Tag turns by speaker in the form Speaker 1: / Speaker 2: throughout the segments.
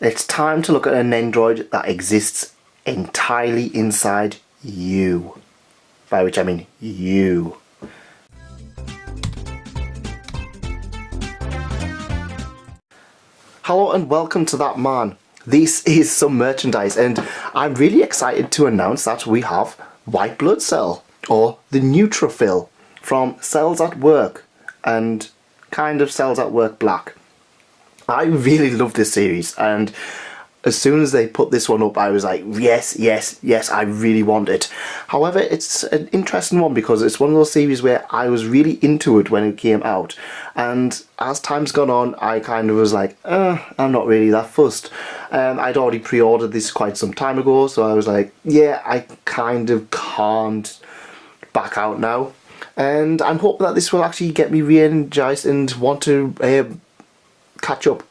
Speaker 1: It's time to look at a Nendoroid that exists entirely inside you. By which I mean you. Hello and welcome to That Man. This is some merchandise and I'm really excited to announce that we have white blood cell, or the Neutrophil, from Cells at Work and kind of Cells at Work Black. I really love this series, and as soon as they put this one up I was like, yes, I really want it. However, it's an interesting one because it's one of those series where I was really into it when it came out, and as time's gone on I kind of was like, I'm not really that fussed. I'd already pre-ordered this quite some time ago, so I was like, yeah, I kind of can't back out now, and I'm hoping that this will actually get me re-energized and want to catch up.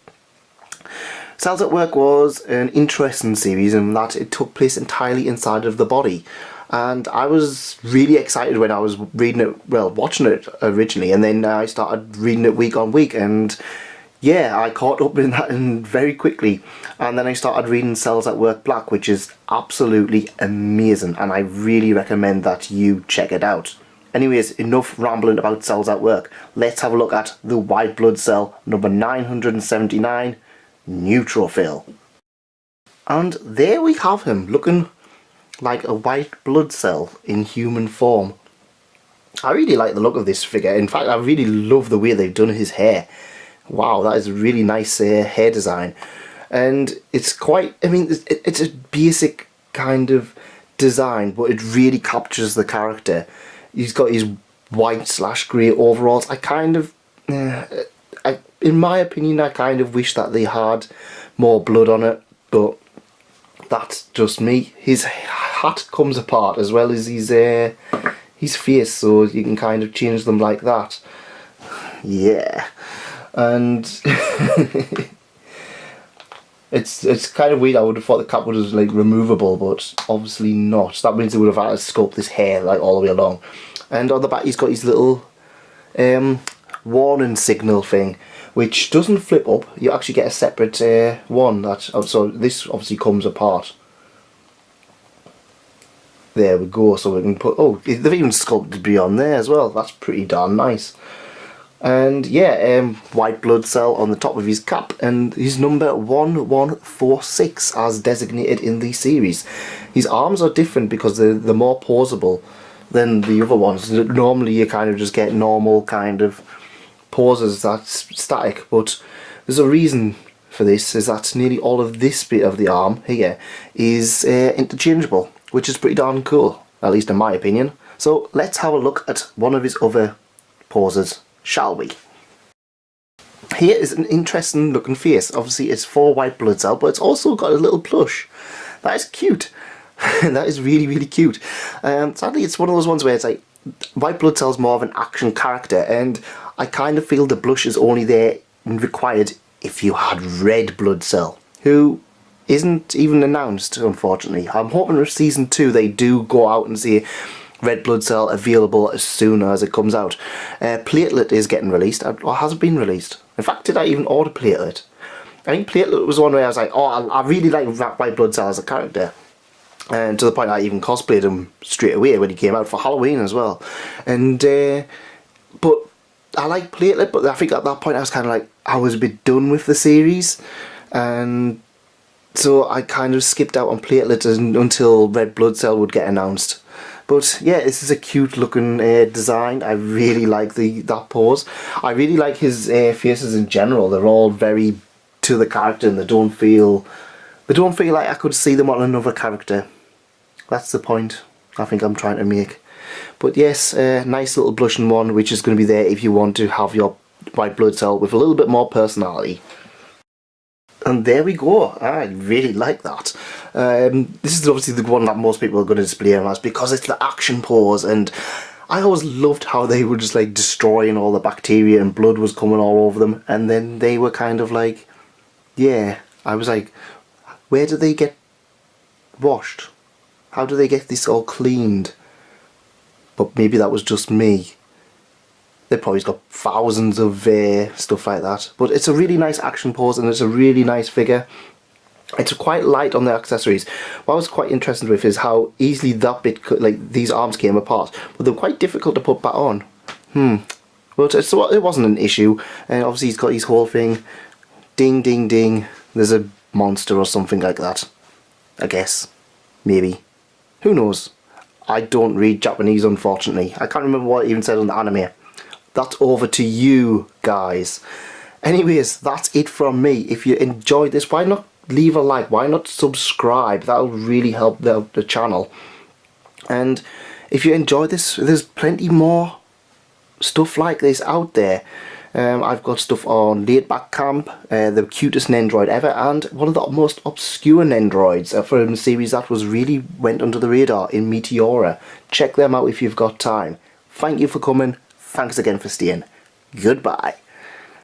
Speaker 1: Cells at Work was an interesting series in that it took place entirely inside of the body, and I was really excited when I was reading it, well, watching it originally, and then I started reading it week on week, and yeah, I caught up in that very quickly, and then I started reading Cells at Work Black, which is absolutely amazing, and I really recommend that you check it out. Anyways, enough rambling about Cells at Work. Let's have a look at the white blood cell number 979, Neutrophil. And there we have him, looking like a white blood cell in human form. I really like the look of this figure. In fact, I really love the way they've done his hair. Wow, that is a really nice hair design. And it's quite, I mean, it's a basic kind of design, but it really captures the character. He's got his white/grey overalls. I kind of, in my opinion, I kind of wish that they had more blood on it, but that's just me. His hat comes apart as well as his face, so you can kind of change them like that. Yeah, and it's kind of weird. I would have thought the cap was like removable, but obviously not. That means they would have had to sculpt this hair like all the way along. And on the back he's got his little warning signal thing, which doesn't flip up. You actually get a separate one. So this obviously comes apart. There we go. So we can put, oh, they've even sculpted beyond there as well. That's pretty darn nice. And yeah, white blood cell on the top of his cap, and his number 1146 as designated in the series. His arms are different because they're more posable than the other ones. Normally you kind of just get normal kind of poses that's static, but there's a reason for this, is that nearly all of this bit of the arm here is interchangeable, which is pretty darn cool, at least in my opinion. So let's have a look at one of his other poses, shall we? Here is an interesting looking face. Obviously it's for white blood cell, but it's also got a little plush. That is cute. That is really cute. Sadly it's one of those ones where it's like white blood cell's more of an action character, and I kind of feel the blush is only there and required if you had red blood cell, who isn't even announced, unfortunately. I'm hoping for season 2 they do go out and say red blood cell available as soon as it comes out. Platelet is getting released, or has it been released? In fact, did I even order Platelet? I think Platelet was one where I was like, oh, I really like white blood cell as a character. And to the point I even cosplayed him straight away when he came out for Halloween as well. And but I like Platelet, but I think at that point I was kind of like, I was a bit done with the series, and so I kind of skipped out on Platelet until red blood cell would get announced. But yeah, this is a cute looking design. I really like that pose. I really like his faces in general. They're all very to the character, and they don't feel like I could see them on another character. That's the point I think I'm trying to make. But yes, nice little blushing one, which is going to be there if you want to have your white blood cell with a little bit more personality. And there we go. I really like that. This is obviously the one that most people are going to display him as, because it's the action pose, and I always loved how they were just like destroying all the bacteria and blood was coming all over them, and then they were kind of like, yeah, I was like, where do they get washed? How do they get this all cleaned? But maybe that was just me. They probably got thousands of stuff like that. But it's a really nice action pose, and it's a really nice figure. It's quite light on the accessories. What I was quite interested with is how easily that bit, like these arms came apart, but they're quite difficult to put back on. Well, it wasn't an issue, and obviously he's got his whole thing. Ding, ding, ding. There's a monster or something like that. I guess. Maybe. Who knows? I don't read Japanese, unfortunately. I can't remember what it even said on the anime. That's over to you guys. Anyways, that's it from me. If you enjoyed this, why not leave a like? Why not subscribe? That'll really help the channel. And if you enjoyed this, there's plenty more stuff like this out there. I've got stuff on Laid Back Camp, the cutest Nendoroid ever, and one of the most obscure Nendoroids from a series that really went under the radar in Meteora. Check them out if you've got time. Thank you for coming. Thanks again for staying. Goodbye.